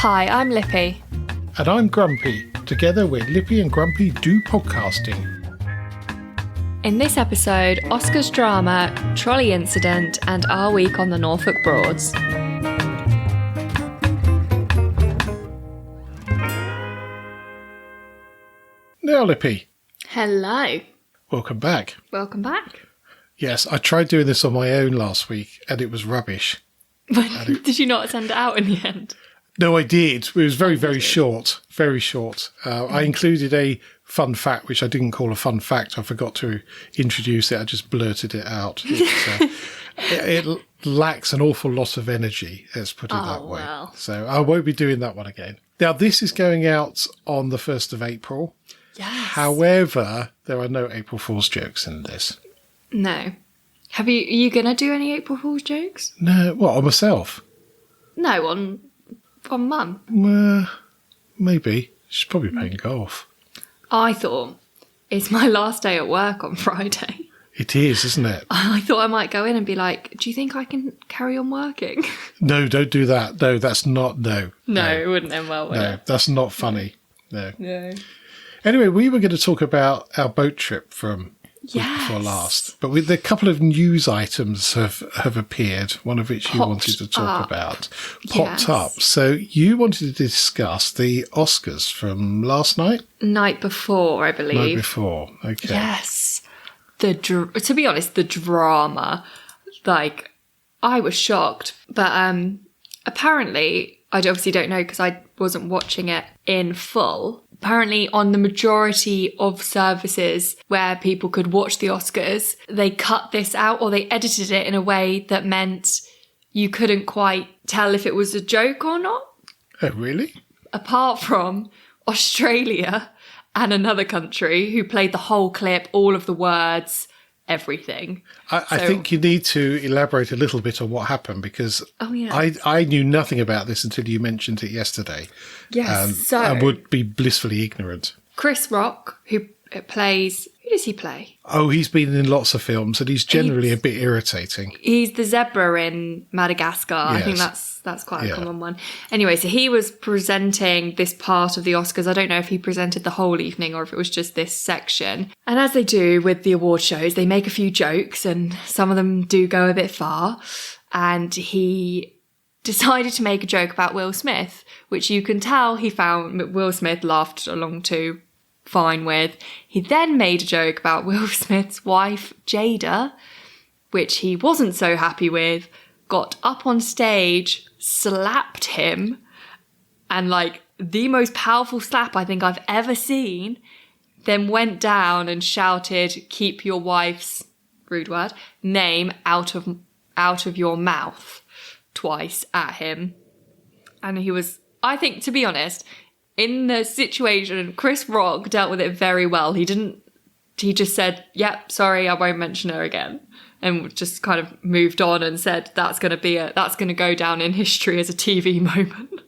Hi, I'm Lippy. And I'm Grumpy. Together we're Lippy and Grumpy Do Podcasting. In this episode, Oscars drama, trolley incident, and our week on the Norfolk Broads. Now, Lippy. Hello. Welcome back. Welcome back. Yes, I tried doing this on my own last week and it was rubbish. Did you not send it out in the end? No, I did. It was very short. Very short. I included a fun fact, which I didn't call a fun fact. I forgot to introduce it. I just blurted it out. It lacks an awful lot of energy, let's put it that way. Well. So I won't be doing that one again. Now, this is going out on the 1st of April. Yes. However, there are no April Fool's jokes in this. No. Are you going to do any April Fool's jokes? No, what, on myself? No, on Mum. Maybe. She's probably playing golf. I thought it's my last day at work on Friday. It is, isn't it? I thought I might go in and be like, do you think I can carry on working? No, don't do that. No, that's not, no. No, it wouldn't end well, would No, it? that's not funny. No. No. Anyway, we were going to talk about our boat trip from week before last. But with a couple of news items have appeared, one of which you wanted to talk about. Popped up. So you wanted to discuss the Oscars from last night? Night before, I believe. Night before, okay. Yes. To be honest, the drama, like, I was shocked. But apparently, I obviously don't know because I wasn't watching it in full. Apparently, on the majority of services where people could watch the Oscars, they cut this out or they edited it in a way that meant you couldn't quite tell if it was a joke or not. Oh, really? Apart from Australia and another country who played the whole clip, all of the words, everything. I think you need to elaborate a little bit on what happened because I knew nothing about this until you mentioned it yesterday. Yes, I would be blissfully ignorant. Chris Rock, who does he play? Oh, he's been in lots of films and he's generally a bit irritating. He's the zebra in Madagascar. Yes. I think that's quite a common one. Anyway, so he was presenting this part of the Oscars. I don't know if he presented the whole evening or if it was just this section. And as they do with the award shows, they make a few jokes and some of them do go a bit far. And he decided to make a joke about Will Smith, which you can tell he found Will Smith laughed along to fine with. He then made a joke about Will Smith's wife, Jada, which he wasn't so happy with, got up on stage, slapped him, and like the most powerful slap I think I've ever seen, then went down and shouted, "Keep your wife's," rude word, "name out of your mouth," twice at him. And he was, I think, to be honest, in the situation, Chris Rock dealt with it very well. He just said, "Yep, sorry, I won't mention her again." And just kind of moved on and said, that's going to go down in history as a TV moment.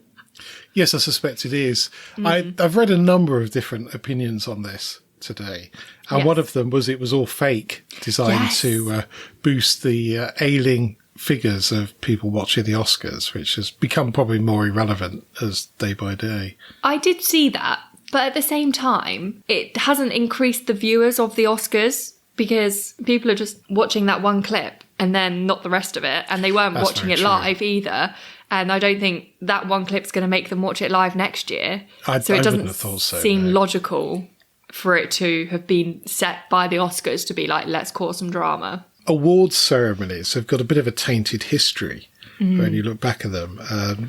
Yes, I suspect it is. I've read a number of different opinions on this today. And one of them was it was all fake, designed to boost the ailing figures of people watching the Oscars, which has become probably more irrelevant as day by day. I did see that, but at the same time, it hasn't increased the viewers of the Oscars because people are just watching that one clip and then not the rest of it, and they weren't watching it live either. And I don't think that one clip's going to make them watch it live next year. So it doesn't seem logical for it to have been set by the Oscars to be like, let's cause some drama. Awards ceremonies have got a bit of a tainted history when you look back at them.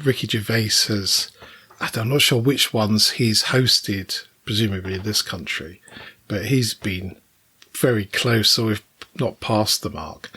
Ricky Gervais I'm not sure which ones he's hosted, presumably in this country, but he's been very close or if not past the mark.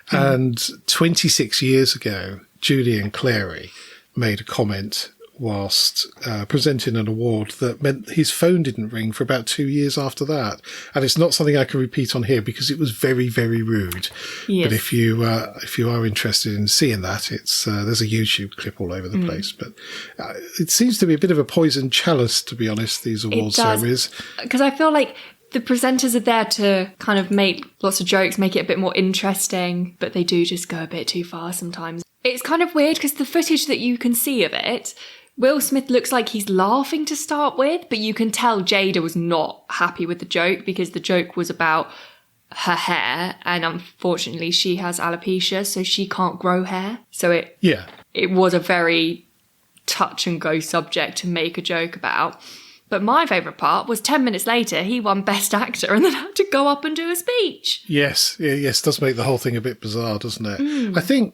And 26 years ago, Julian Clary made a comment whilst presenting an award that meant his phone didn't ring for about 2 years after that. And it's not something I can repeat on here because it was very, very rude. Yes. But if you are interested in seeing that, it's there's a YouTube clip all over the place. But it seems to be a bit of a poisoned chalice, to be honest, these award ceremonies. Because I feel like the presenters are there to kind of make lots of jokes, make it a bit more interesting, but they do just go a bit too far sometimes. It's kind of weird because the footage that you can see of it Will Smith looks like he's laughing to start with, but you can tell Jada was not happy with the joke because the joke was about her hair, and unfortunately she has alopecia, so she can't grow hair. So it was a very touch and go subject to make a joke about. But my favourite part was 10 minutes later, he won Best Actor and then had to go up and do a speech. Yes, does make the whole thing a bit bizarre, doesn't it? I think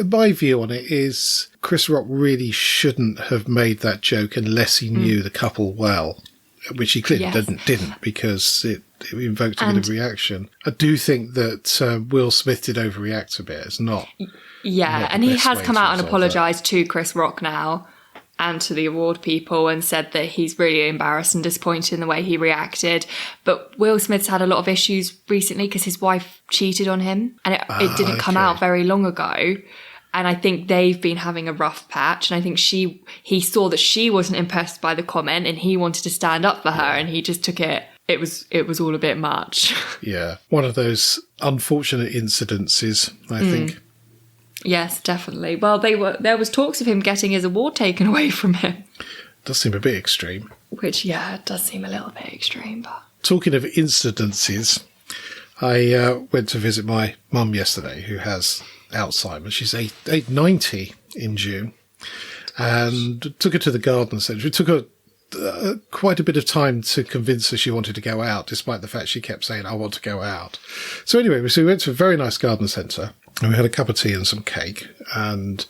my view on it is Chris Rock really shouldn't have made that joke unless he knew the couple well, which he clearly didn't because it invoked a bit of reaction. I do think that Will Smith did overreact a bit. It's not. Yeah, not and he has come out and apologised to Chris Rock now and to the award people and said that he's really embarrassed and disappointed in the way he reacted. But Will Smith's had a lot of issues recently because his wife cheated on him, and it didn't come out very long ago. And I think they've been having a rough patch. And I think he saw that she wasn't impressed by the comment and he wanted to stand up for her, and he just took it. It was all a bit much. Yeah. One of those unfortunate incidences, I think. Yes, definitely. Well, there was talks of him getting his award taken away from him. Does seem a bit extreme. Which, it does seem a little bit extreme. But talking of incidences, I went to visit my mum yesterday, who has Alzheimer's. She's 90 in June, and took her to the garden centre. It took her quite a bit of time to convince her she wanted to go out, despite the fact she kept saying, I want to go out. So anyway, we went to a very nice garden centre, and we had a cup of tea and some cake, and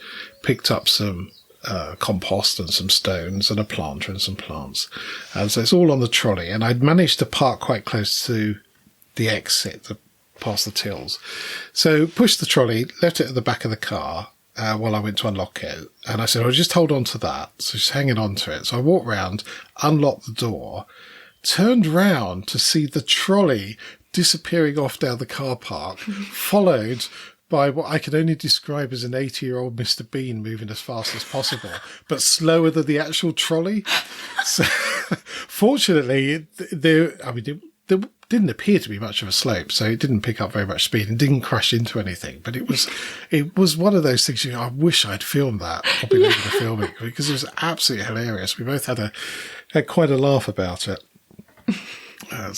picked up some compost and some stones and a planter and some plants. And so it's all on the trolley, and I'd managed to park quite close to the exit, past the tills. So pushed the trolley, left it at the back of the car, while I went to unlock it. And I said, I'll just hold on to that. So she's hanging on to it. So I walked round, unlocked the door, turned round to see the trolley disappearing off down the car park, followed by what I can only describe as an 80-year-old Mr. Bean moving as fast as possible, but slower than the actual trolley. So fortunately, there didn't appear to be much of a slope, so it didn't pick up very much speed and didn't crash into anything. But it was one of those things, I wish I'd filmed that or been able to film it, because it was absolutely hilarious. We both had quite a laugh about it. I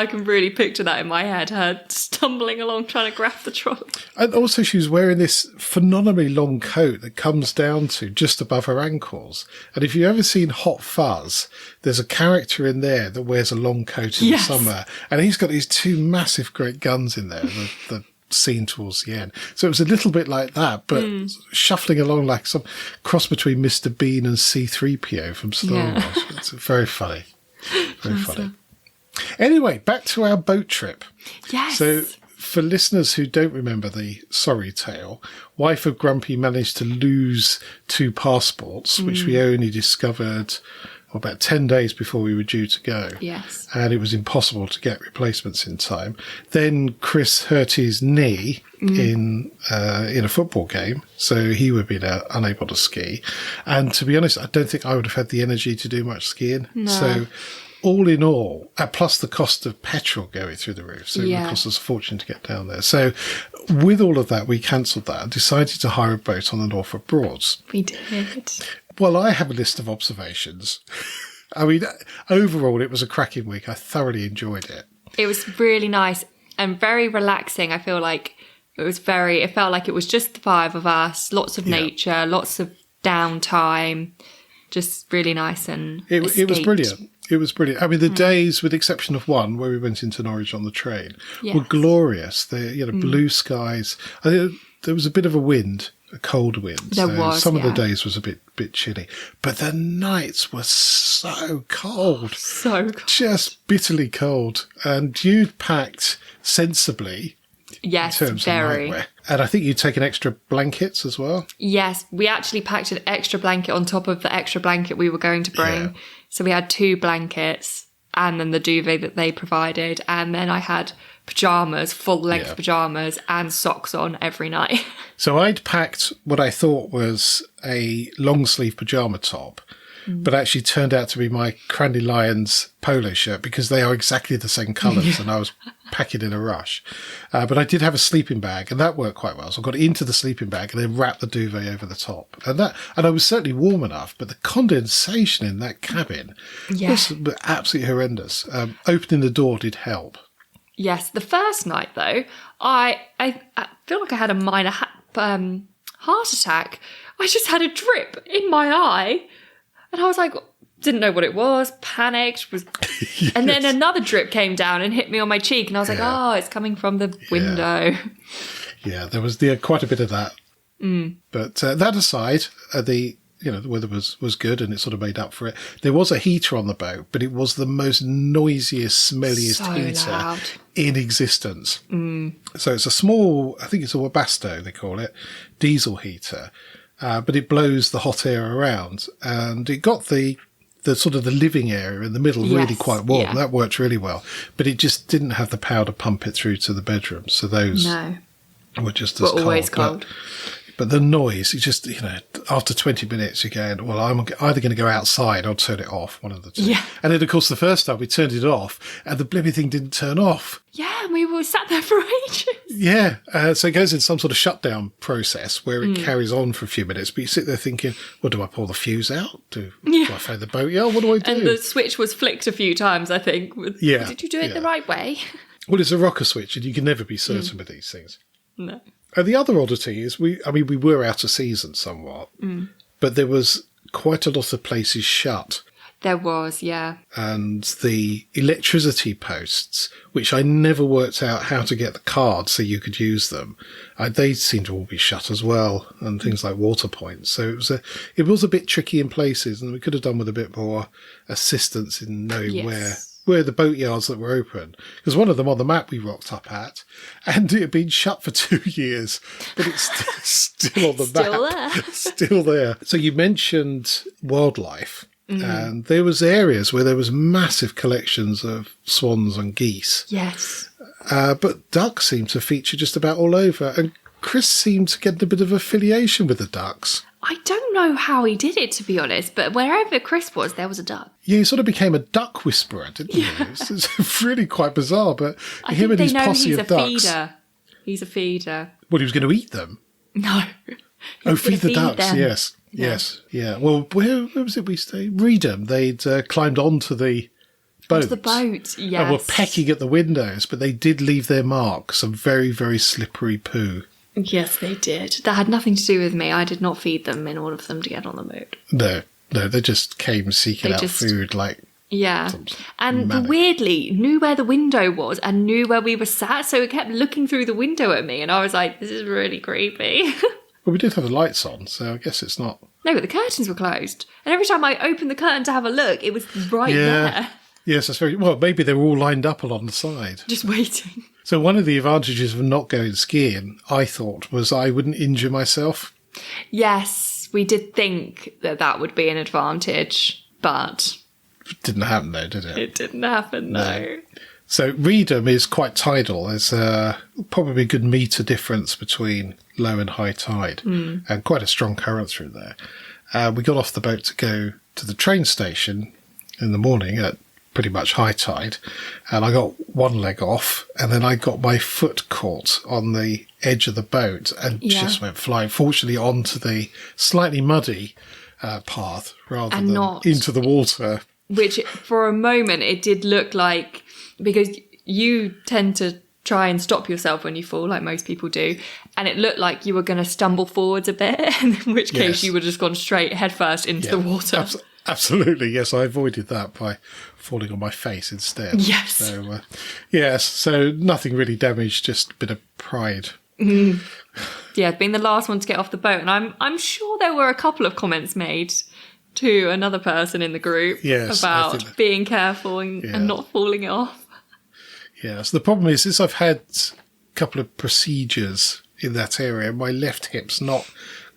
can really picture that in my head, her stumbling along trying to grab the trolley. And also she was wearing this phenomenally long coat that comes down to just above her ankles. And if you've ever seen Hot Fuzz, there's a character in there that wears a long coat in the summer. And he's got these two massive great guns in there, the scene towards the end. So it was a little bit like that, but shuffling along like some cross between Mr. Bean and C-3PO from Star Wars. It's very funny. Very funny. Anyway, back to our boat trip. Yes. So for listeners who don't remember the sorry tale, wife of Grumpy managed to lose 2 passports, which we only discovered about 10 days before we were due to go. Yes. And it was impossible to get replacements in time. Then Chris hurt his knee in a football game, so he would be unable to ski. And to be honest, I don't think I would have had the energy to do much skiing. No. So all in all, plus the cost of petrol going through the roof, so it would cost us a fortune to get down there. So with all of that, we cancelled that and decided to hire a boat on the Norfolk Broads. We did. Well, I have a list of observations. I mean, overall, it was a cracking week. I thoroughly enjoyed it. It was really nice and very relaxing. I feel like it felt like it was just the 5 of us, lots of nature, lots of downtime, just really nice and it was brilliant. It was brilliant. I mean, the days, with the exception of one where we went into Norwich on the train, were glorious. Blue skies. I think there was a bit of a wind, a cold wind. Some of the days was a bit chilly. But the nights were so cold. So cold. Just bitterly cold. And you'd packed sensibly. Yes, in terms very. Of nightwear. And I think you'd taken extra blankets as well. Yes, we actually packed an extra blanket on top of the extra blanket we were going to bring. Yeah. So we had 2 blankets and then the duvet that they provided. And then I had pyjamas, full-length pyjamas and socks on every night. So I'd packed what I thought was a long-sleeve pyjama top, but actually turned out to be my Cranley Lions polo shirt because they are exactly the same colours and I was packing in a rush. But I did have a sleeping bag and that worked quite well. So I got into the sleeping bag and then wrapped the duvet over the top. And I was certainly warm enough, but the condensation in that cabin was absolutely horrendous. Opening the door did help. Yes, the first night though, I feel like I had a minor heart attack. I just had a drip in my eye, and I was like, didn't know what it was, panicked, Yes. And then another drip came down and hit me on my cheek, and I was like, oh, it's coming from the window. Yeah, there was quite a bit of that. But that aside, the weather was good and it sort of made up for it. There was a heater on the boat, but it was the most noisiest, smelliest heater loud in existence. So it's a small, I think it's a Webasto, they call it, diesel heater, but it blows the hot air around, and it got the sort of the living area in the middle really quite warm. Yeah. That worked really well, but it just didn't have the power to pump it through to the bedrooms. So those were just as cold. Always cold. But the noise, it's just, after 20 minutes, you're going, well, I'm either going to go outside or turn it off, one of the two. Yeah. And then, of course, the first time we turned it off and the bloody thing didn't turn off. Yeah, we were sat there for ages. Yeah. So it goes in some sort of shutdown process where it carries on for a few minutes, but you sit there thinking, well, do I pull the fuse out? Do I phone the boat? Yeah, what do I do? And the switch was flicked a few times, I think. Did you do it the right way? Well, it's a rocker switch and you can never be certain with these things. No. And the other oddity is we were out of season somewhat, but there was quite a lot of places shut. There was, yeah. And the electricity posts, which I never worked out how to get the cards so you could use them, they seemed to all be shut as well, and things like water points. So it was a bit tricky in places, and we could have done with a bit more assistance in knowing where the boat yards that were open. Because one of them on the map we rocked up at, and it had been shut for 2 years, but it's still on the map. Still there. So you mentioned wildlife, and there was areas where there was massive collections of swans and geese. Yes. But ducks seemed to feature just about all over, and Chris seemed to get a bit of affiliation with the ducks. I don't know how he did it, to be honest, but wherever Chris was, there was a duck. Yeah, he sort of became a duck whisperer, didn't he? It's really quite bizarre, but him and his posse of ducks. He's a feeder. Well, he was going to eat them. No. Feed the ducks, them. Yes. Yeah. Well, where was it we stayed? Reedham. They'd climbed onto the boat. Yes. And were pecking at the windows, but they did leave their mark, some very, very slippery poo. Yes, they did. That had nothing to do with me. I did not feed them in order for them to get on the boat. No, they just came seeking out food like... Yeah. And weirdly, knew where the window was and knew where we were sat, so it kept looking through the window at me, and I was like, this is really creepy. Well, we did have the lights on, so I guess it's not... No, but the curtains were closed. And every time I opened the curtain to have a look, it was right there. Yes, that's very... Well, maybe they were all lined up along the side. Just waiting. So one of the advantages of not going skiing, I thought, was I wouldn't injure myself. Yes, we did think that would be an advantage, but... It didn't happen, though, did it? It didn't happen, no. So Reedham is quite tidal. There's probably a good metre difference between low and high tide, and quite a strong current through there. We got off the boat to go to the train station in the morning at pretty much high tide, and I got one leg off, and then I got my foot caught on the edge of the boat and just went flying, fortunately onto the slightly muddy path rather than not into the water. Which, for a moment, it did look like, because you tend to try and stop yourself when you fall, like most people do, and it looked like you were going to stumble forwards a bit, in which case you would have just gone straight headfirst into the water. Absolutely, yes. I avoided that by falling on my face instead. Yes. So, so nothing really damaged, just a bit of pride. Yeah, being the last one to get off the boat. And I'm sure there were a couple of comments made to another person in the group about being careful and not falling off. Yes, the problem is I've had a couple of procedures in that area. My left hip's not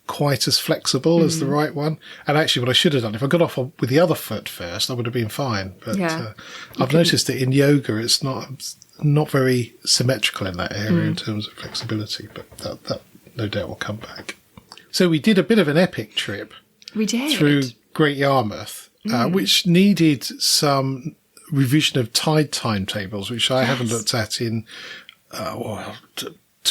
quite as flexible as the right one. And actually what I should have done, if I got off with the other foot first, I would have been fine. But I've noticed that in yoga it's not very symmetrical in that area in terms of flexibility, but that no doubt will come back. So we did a bit of an epic trip. We did. Through Great Yarmouth, which needed some revision of tide timetables, which I haven't looked at in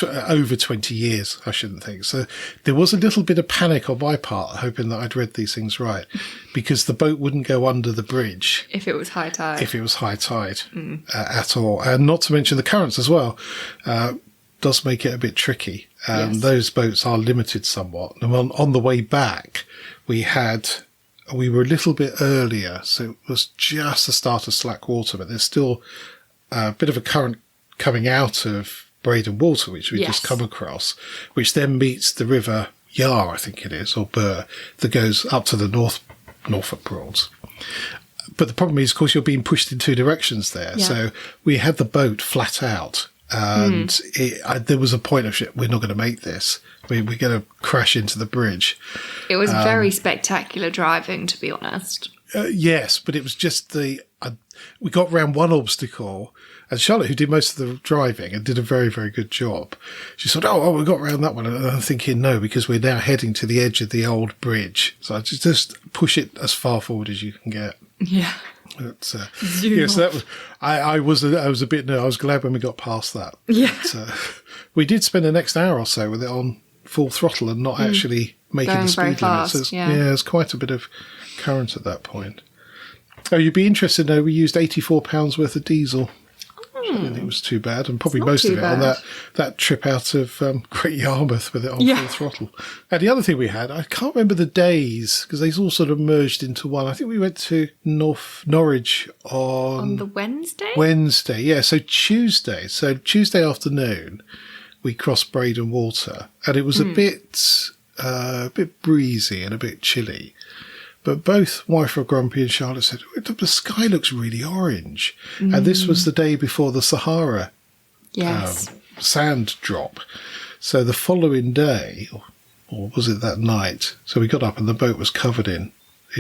over 20 years, I shouldn't think. So there was a little bit of panic on my part, hoping that I'd read these things right, because the boat wouldn't go under the bridge. If it was high tide. At all. And not to mention the currents as well. Does make it a bit tricky. Those boats are limited somewhat. And on the way back, we were a little bit earlier, so it was just the start of slack water, but there's still a bit of a current coming out of Braden Water, which we just come across, which then meets the River Yar, I think it is, or Bur, that goes up to the Norfolk Broads. But the problem is, of course, you're being pushed in two directions there. Yeah. So we had the boat flat out, and there was a point of shit, we're not going to make this. We're going to crash into the bridge. It was very spectacular driving, to be honest. Yes, but it was just we got around one obstacle, and Charlotte, who did most of the driving and did a very, very good job, she said, oh, we got around that one. And I'm thinking, no, because we're now heading to the edge of the old bridge. So I just push it as far forward as you can get. Yeah. But, so that was, I was a bit nervous. I was glad when we got past that. Yeah. But, we did spend the next hour or so with it on full throttle and not actually making the speed limit. So there's quite a bit of current at that point. Oh, you'd be interested to know we used £84 worth of diesel. I didn't think it was too bad, and probably most of it on that trip out of Great Yarmouth with it on full throttle. And the other thing we had, I can't remember the days, because they all sort of merged into one. I think we went to Norwich on the Wednesday? Wednesday, yeah. So Tuesday afternoon, we crossed Braden Water, and it was a bit breezy and a bit chilly. But both wife of Grumpy and Charlotte said, the sky looks really orange. And this was the day before the Sahara sand drop. So the following day, or was it that night? So we got up and the boat was covered in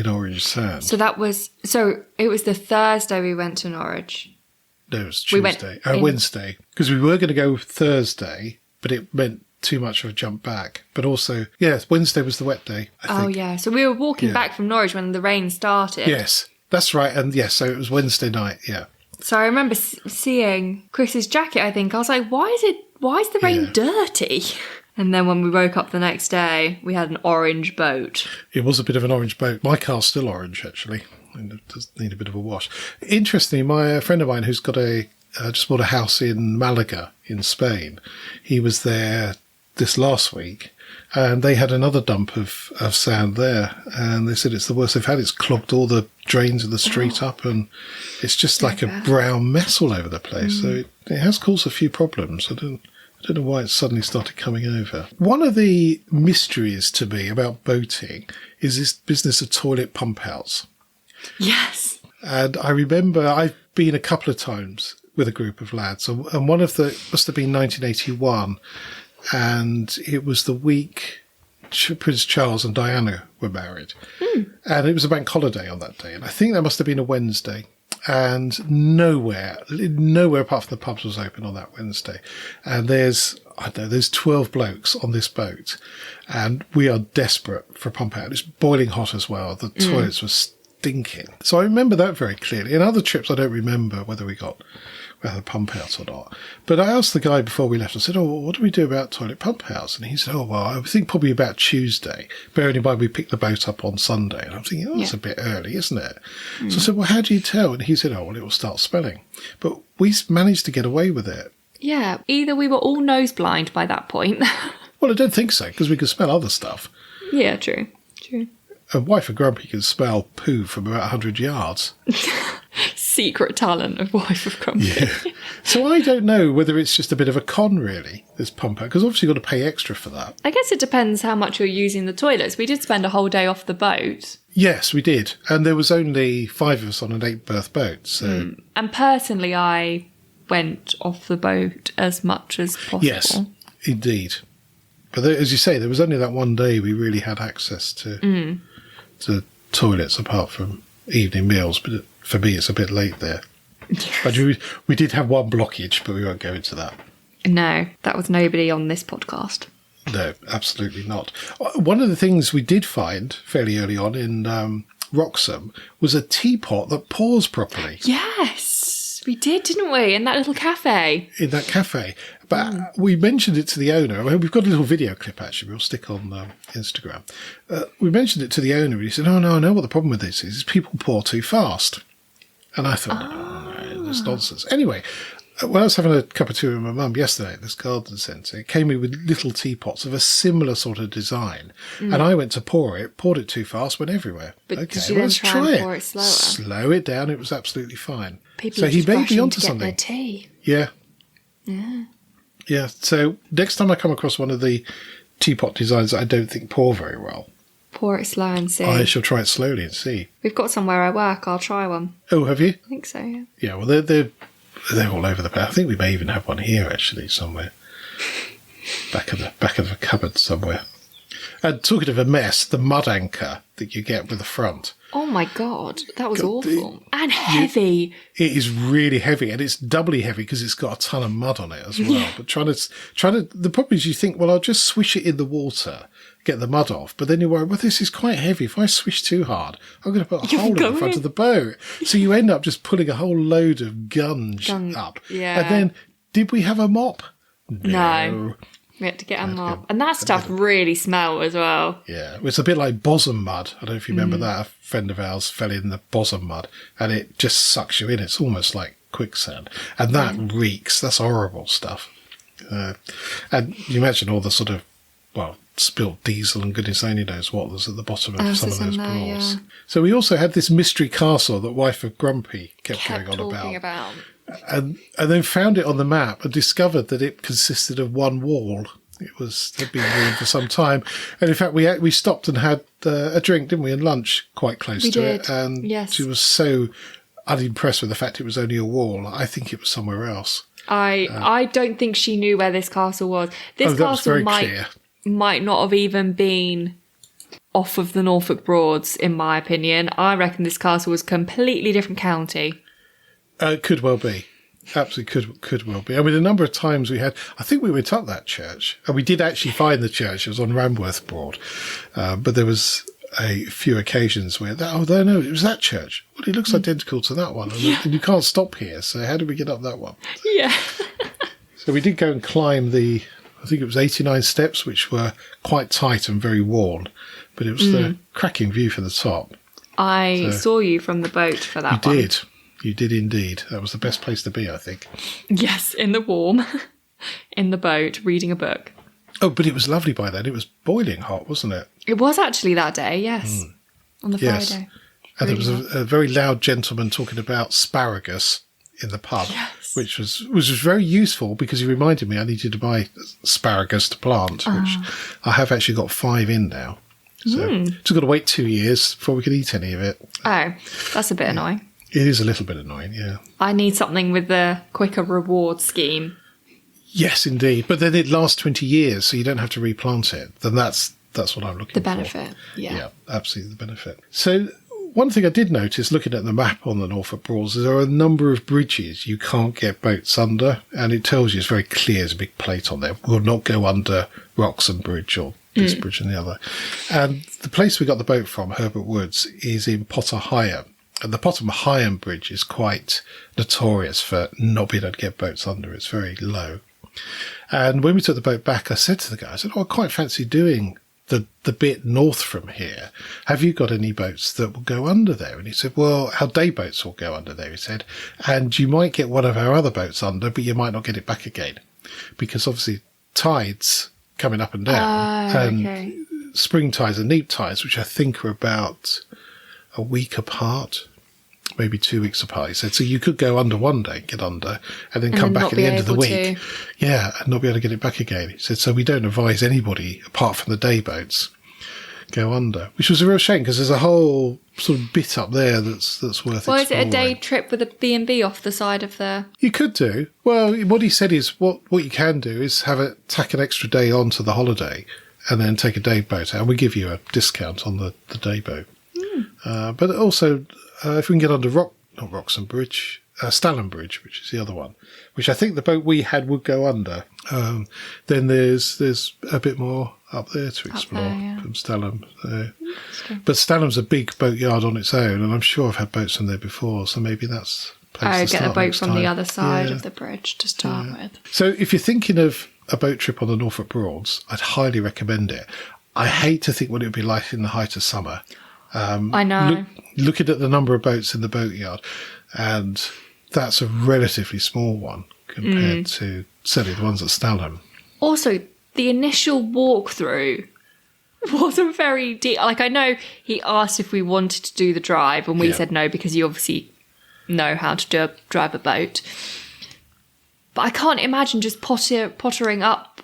orange sand. So it was the Thursday we went to Norwich. No, it was Tuesday. Wednesday. Because we were going to go Thursday, but it meant too much of a jump back. But also, Wednesday was the wet day, I think. Yeah. So we were walking back from Norwich when the rain started. Yes, that's right. And so it was Wednesday night, yeah. So I remember seeing Chris's jacket, I think. I was like, why is the rain dirty? And then when we woke up the next day, we had an orange boat. It was a bit of an orange boat. My car's still orange, actually. And it does need a bit of a wash. Interestingly, a friend of mine who's got just bought a house in Malaga in Spain, he was there this last week, and they had another dump of sand there, and they said it's the worst they've had. It's clogged all the drains of the street up, and it's just like a brown mess all over the place. So it has caused a few problems. I don't know why it suddenly started coming over. One of the mysteries to me about boating is this business of toilet pump outs. Yes. And I remember I've been a couple of times with a group of lads, and one of the must have been 1981. And it was the week Prince Charles and Diana were married. And it was a bank holiday on that day. And I think that must have been a Wednesday. And nowhere apart from the pubs was open on that Wednesday. And there's 12 blokes on this boat. And we are desperate for a pump out. It's boiling hot as well. The toilets were stinking. So I remember that very clearly. In other trips, I don't remember whether we had a pump house or not. But I asked the guy before we left, I said, what do we do about toilet pump house? And he said, I think probably about Tuesday. Bearing in mind we picked the boat up on Sunday. And I'm thinking, that's a bit early, isn't it? So I said, how do you tell? And he said, it will start smelling. But we managed to get away with it. Yeah, either we were all nose blind by that point. Well, I don't think so, because we could smell other stuff. Yeah, true. And wife of Grumpy can smell poo from about 100 yards. Secret talent of wife of Grumpy. Yeah. So I don't know whether it's just a bit of a con, really, this pump out, because obviously you've got to pay extra for that. I guess it depends how much you're using the toilets. We did spend a whole day off the boat. Yes, we did. And there was only 5 of us on an 8-berth boat. So. And personally, I went off the boat as much as possible. Yes, indeed. But as you say, there was only that one day we really had access to toilets apart from evening meals. But for me, it's a bit late there. But we did have one blockage, but we won't go into that. No, that was nobody on this podcast. No, absolutely not. One of the things we did find fairly early on in Wroxham was a teapot that pours properly. Yes, we did, didn't we? In that little cafe. In that cafe. But we mentioned it to the owner. I mean, we've got a little video clip, actually. We'll stick on Instagram. We mentioned it to the owner, and he said, oh, no, I know what the problem with this is people pour too fast. And I thought, no, that's nonsense. Anyway, when I was having a cup of tea with my mum yesterday at this garden centre, it came in with little teapots of a similar sort of design. And I went to poured it too fast, went everywhere. But okay, did you then try and pour it slower? Slow it down, it was absolutely fine. People so are he just may be rushing onto to get something. their tea. Yeah. Yeah. Yeah, so next time I come across one of the teapot designs that I don't think pour very well, pour it slow and see. I shall try it slowly and see. We've got some where I work. I'll try one. Oh, have you? I think so, yeah. Yeah, well, they're all over the place. I think we may even have one here, actually, somewhere. back of the cupboard somewhere. And talking of a mess, the mud anchor that you get with the front. Oh my God, that was awful. And heavy. It is really heavy, and it's doubly heavy because it's got a ton of mud on it as well. Yeah. But the problem is you think, well, I'll just swish it in the water, get the mud off. But then you worry, well, this is quite heavy. If I swish too hard, I'm going to put a hole in the front of the boat. So you end up just pulling a whole load of gunge up. Yeah. And then, did we have a mop? No. We had to get a mop. And that stuff really smelled as well. Yeah, it's a bit like bosom mud. I don't know if you remember that. A friend of ours fell in the bosom mud, and it just sucks you in. It's almost like quicksand. And that reeks. That's horrible stuff. And you imagine all the sort of, spilt diesel and goodness only knows what was at the bottom of some of those brawls. So we also had this mystery castle that Wife of Grumpy kept going on about. And then found it on the map and discovered that it consisted of one wall. It had been ruined for some time. And in fact, we stopped and had a drink, didn't we, and lunch quite close to it. And she was so unimpressed with the fact it was only a wall. I think it was somewhere else. I don't think she knew where this castle was. This castle might not have even been off of the Norfolk Broads, in my opinion. I reckon this castle was a completely different county. Could well be. Absolutely could well be. I mean, a number of times I think we went up that church, and we did actually find the church. It was on Ramworth Broad. But there was a few occasions where, no, it was that church. Well, it looks identical to that one. And you can't stop here, so how did we get up that one? Yeah. So we did go and climb I think it was 89 steps, which were quite tight and very worn. But it was the cracking view from the top. I saw you from the boat for that one. You did indeed. That was the best place to be, I think. Yes, in the warm, in the boat, reading a book. Oh, but it was lovely by then. It was boiling hot, wasn't it? It was actually that day, yes. On the Friday. And there was a very loud gentleman talking about asparagus in the pub, which was very useful because he reminded me I needed to buy asparagus to plant, which I have actually got 5 in now. So just got to wait 2 years before we can eat any of it. Oh, that's a bit annoying. It is a little bit annoying, yeah. I need something with the quicker reward scheme. Yes, indeed. But then it lasts 20 years, so you don't have to replant it. Then that's what I'm looking for. The benefit, Yeah, absolutely the benefit. So one thing I did notice looking at the map on the Norfolk Broads is there are a number of bridges you can't get boats under, and it tells you, it's very clear, there's a big plate on there, will not go under Wroxham Bridge or this bridge and the other. And the place we got the boat from, Herbert Woods, is in Potter Heigham. And the Potter Heigham Bridge is quite notorious for not being able to get boats under. It's very low. And when we took the boat back, I said to the guy, I quite fancy doing the bit north from here. Have you got any boats that will go under there? And he said, well, our day boats will go under there, he said. And you might get one of our other boats under, but you might not get it back again. Because obviously tides coming up and down. And spring tides and neap tides, which I think are about a week apart. Maybe 2 weeks apart, he said. So you could go under one day, get under, and then come back at the end of the week. Yeah, and not be able to get it back again. He said, so we don't advise anybody, apart from the day boats, go under. Which was a real shame, because there's a whole sort of bit up there that's worth exploring. Is it a day trip with a B&B off the side of the... You could do. Well, what he said is, what you can do is tack an extra day onto the holiday, and then take a day boat out. And we give you a discount on the day boat. But also... if we can get under not Wroxham Bridge, Stalham Bridge, which is the other one, which I think the boat we had would go under, then there's a bit more up there to explore from Stalham. But Stalham's a big boatyard on its own, and I'm sure I've had boats from there before, so maybe that's a place to get a start boat next from time. the other side of the bridge to start with. So if you're thinking of a boat trip on the Norfolk Broads, I'd highly recommend it. I hate to think what it would be like in the height of summer. I know. Looking at the number of boats in the boatyard, and that's a relatively small one compared to, certainly, the ones at Stalham. Also, the initial walkthrough wasn't very deep. Like, I know he asked if we wanted to do the drive, and we said no because you obviously know how to drive a boat. But I can't imagine just pottering up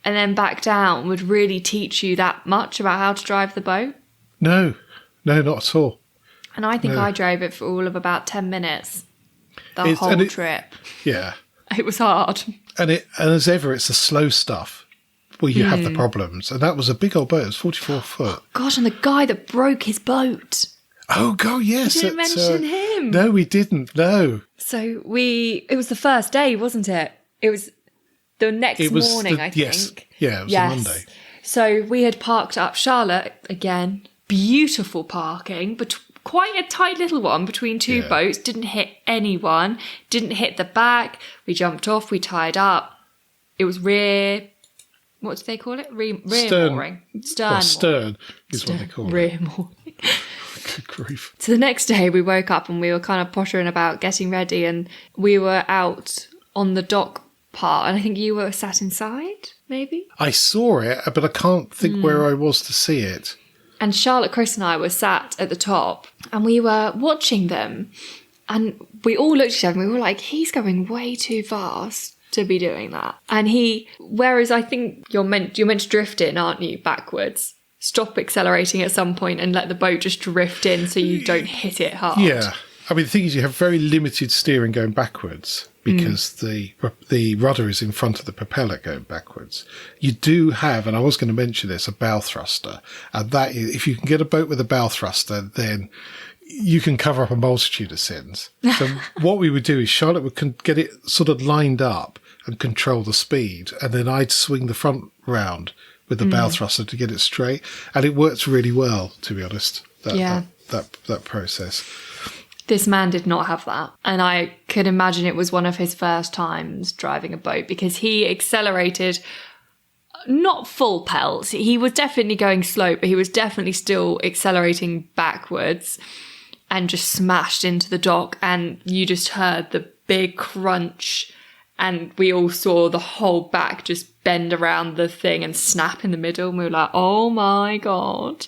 and then back down would really teach you that much about how to drive the boat. No, not at all. And I think I drove it for all of about 10 minutes. The whole trip. Yeah. It was hard. And as ever, it's the slow stuff where you have the problems. And that was a big old boat. It was 44 foot. Oh, gosh, and the guy that broke his boat. Oh, God, yes. We didn't mention him. No, we didn't. No. So it was the first day, wasn't it? It was the next morning, I think. Yes. Yeah, it was a Monday. So we had parked up Charlotte again. Beautiful parking, but quite a tight little one between two boats. Didn't hit anyone. Didn't hit the back. We jumped off. We tied up. It was rear. What do they call it? Rear mooring. Stern is what they call it. Rear mooring. Good grief. So the next day we woke up and we were kind of pottering about getting ready, and we were out on the dock part, and I think you were sat inside, maybe? I saw it, but I can't think where I was to see it. And Charlotte, Chris and I were sat at the top, and we were watching them, and we all looked at each other and we were like, he's going way too fast to be doing that. And whereas I think you're meant to drift in, aren't you, backwards? Stop accelerating at some point and let the boat just drift in so you don't hit it hard. Yeah. I mean, the thing is, you have very limited steering going backwards because the rudder is in front of the propeller going backwards. You do have, and I was going to mention this, a bow thruster. And that is, if you can get a boat with a bow thruster, then you can cover up a multitude of sins. So what we would do is Charlotte would get it sort of lined up and control the speed, and then I'd swing the front round with the bow thruster to get it straight. And it works really well, to be honest, that process. This man did not have that. And I could imagine it was one of his first times driving a boat because he accelerated, not full pelt. He was definitely going slow, but he was definitely still accelerating backwards and just smashed into the dock. And you just heard the big crunch, and we all saw the whole back just bend around the thing and snap in the middle. And we were like, oh my God.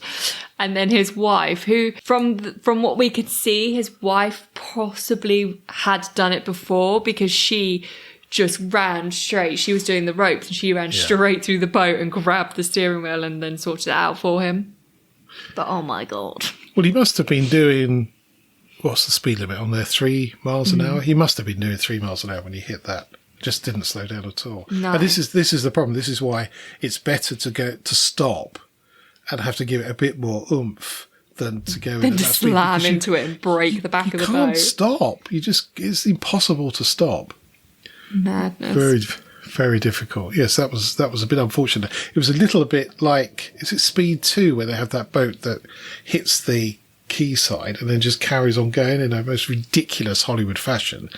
And then his wife, who, from what we could see, his wife possibly had done it before because she just ran straight. She was doing the ropes and she ran straight through the boat and grabbed the steering wheel and then sorted it out for him. But oh my God. Well, he must have been doing, what's the speed limit on there? 3 miles an hour? He must have been doing 3 miles an hour when he hit that. Just didn't slow down at all. No. And this is the problem. This is why it's better to stop and have to give it a bit more oomph than to go then to slam into it and break the back of the boat. You can't stop. It's impossible to stop. Madness. Very, very difficult. Yes, that was a bit unfortunate. It was a little bit like, is it Speed 2 where they have that boat that hits the quayside and then just carries on going in a most ridiculous Hollywood fashion,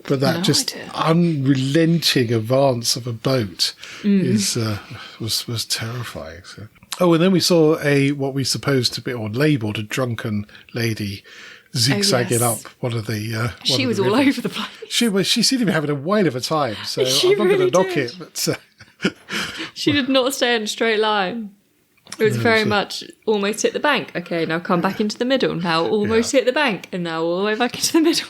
but that unrelenting advance of a boat was terrifying. So. Oh, and then we saw what we supposed to be, or labelled, a drunken lady zigzagging up one of the. She was all over the place. She seemed to be having a whale of a time. So I'm not going to knock it, but she did not stay in a straight line. It was very much almost hit the bank. Okay, now come back into the middle. Now almost hit the bank, and now all the way back into the middle.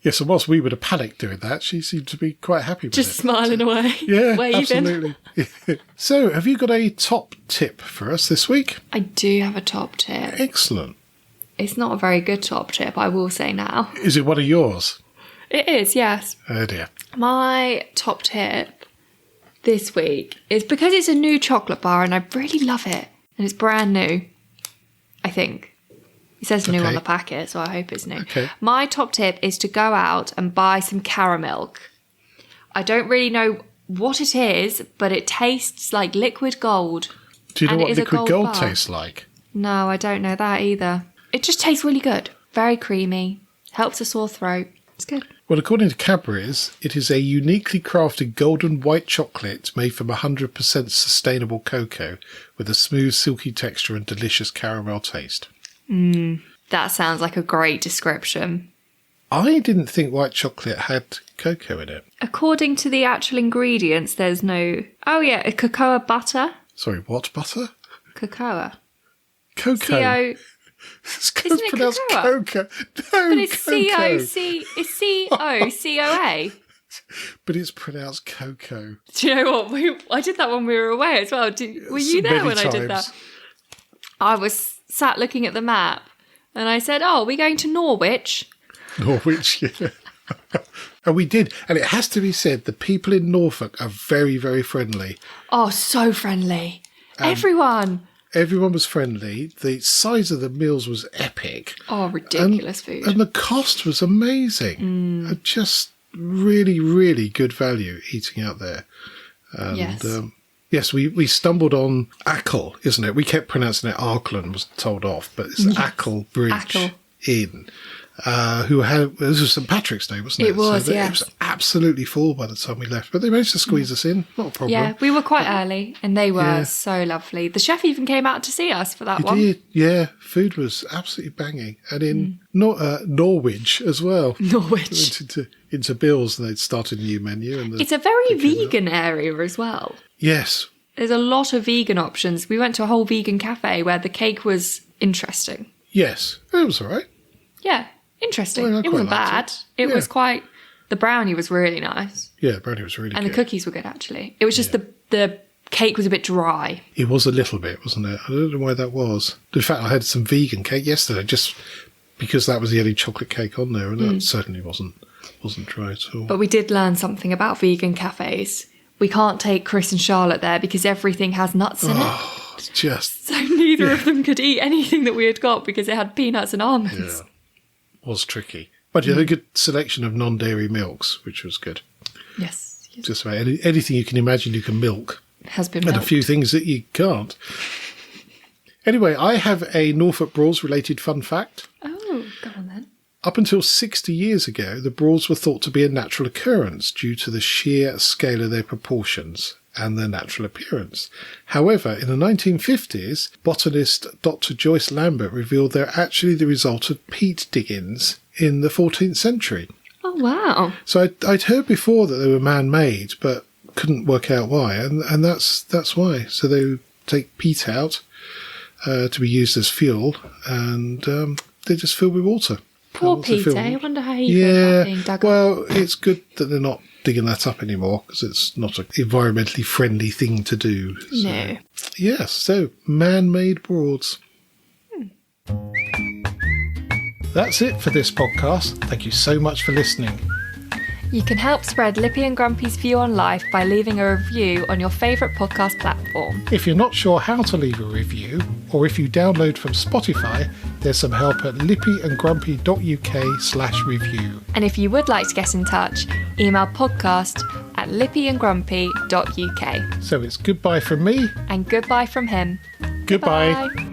Yes, and whilst we would have panicked doing that, she seemed to be quite happy with it. Just smiling away. Yeah, waving. Absolutely. So, have you got a top tip for us this week? I do have a top tip. Excellent. It's not a very good top tip, I will say now. Is it one of yours? It is, yes. Oh dear. My top tip this week is because it's a new chocolate bar and I really love it. And it's brand new, I think. It says new on the packet, so I hope it's new. Okay. My top tip is to go out and buy some caramilk. I don't really know what it is, but it tastes like liquid gold. Do you know And it what is a liquid gold gold bar. tastes like? No, I don't know that either. It just tastes really good. Very creamy. Helps a sore throat. It's good. Well, according to Cadbury's, it is a uniquely crafted golden white chocolate made from 100% sustainable cocoa with a smooth, silky texture and delicious caramel taste. That sounds like a great description. I didn't think white chocolate had cocoa in it. According to the actual ingredients, there's no... Oh, yeah, a cocoa butter. Sorry, what butter? Cocoa. Cocoa. C-O... It's Isn't it pronounced cocoa? cocoa. No, But it's cocoa. C-O-C... It's C-O-C-O-A. But it's pronounced cocoa. Do you know what? I did that when we were away as well. Were you there Many when I did times. that? I was sat looking at the map and I said, oh, we're going to Norwich. Norwich, yeah. And we did. And it has to be said, the people in Norfolk are very, very friendly. Oh, so friendly. Everyone. Everyone was friendly. The size of the meals was epic. Oh, ridiculous food. And the cost was amazing. Just really, really good value eating out there. And, Yes. Yes, we stumbled on Ackle, isn't it? We kept pronouncing it Arkland, was told off, but it's Ackle Bridge Ackle. Inn. Who had, this was St Patrick's Day, wasn't it? It was, so yes. It was absolutely full by the time we left, but they managed to squeeze us in, not a problem. Yeah, we were quite early and they were Yeah. so lovely. The chef even came out to see us for that You one. did, yeah. Food was absolutely banging, and in Norwich as well. Norwich. Went into Bill's, and they'd started a new menu. And It's a very vegan area as well. yes, There's a lot of vegan options. We went to a whole vegan cafe where the cake was interesting. yes, it was all right. Yeah, interesting. Well, I It quite wasn't liked bad. it. It Yeah. was quite... The brownie was really nice. Yeah, brownie was really And good. the cookies were good, actually. It was just the cake was a bit dry. It was a little bit, wasn't it? I don't know why that was. In fact, I had some vegan cake yesterday, just because that was the only chocolate cake on there, and that certainly wasn't dry at all. But we did learn something about vegan cafes. We can't take Chris and Charlotte there because everything has nuts in it. It's just So neither of them could eat anything that we had got because it had peanuts and almonds. was tricky. But you had a good selection of non-dairy milks, which was good. Yes. Just about anything you can imagine you can milk. Has been And a milked. few things that you can't. Anyway, I have a Norfolk Broads related fun fact. Oh, go on then. Up until 60 years ago, the Broads were thought to be a natural occurrence due to the sheer scale of their proportions and their natural appearance. However, in the 1950s, botanist Dr. Joyce Lambert revealed they're actually the result of peat diggings in the 14th century. Oh, wow. So I'd heard before that they were man-made, but couldn't work out why, and that's why. So they would take peat out to be used as fuel, and they're just filled with water. Poor And once they're Peter. filled- I wonder how he feels about being dug up. well, it's good that they're not digging that up anymore, because it's not an environmentally friendly thing to do. So, No. yes, so man-made Broads. That's it for this podcast. Thank you so much for listening. You can help spread Lippy and Grumpy's view on life by leaving a review on your favourite podcast platform. If you're not sure how to leave a review, or if you download from Spotify, there's some help at lippyandgrumpy.uk/review. And if you would like to get in touch, email podcast@lippyandgrumpy.uk. So it's goodbye from me. And goodbye from him. Goodbye. Bye.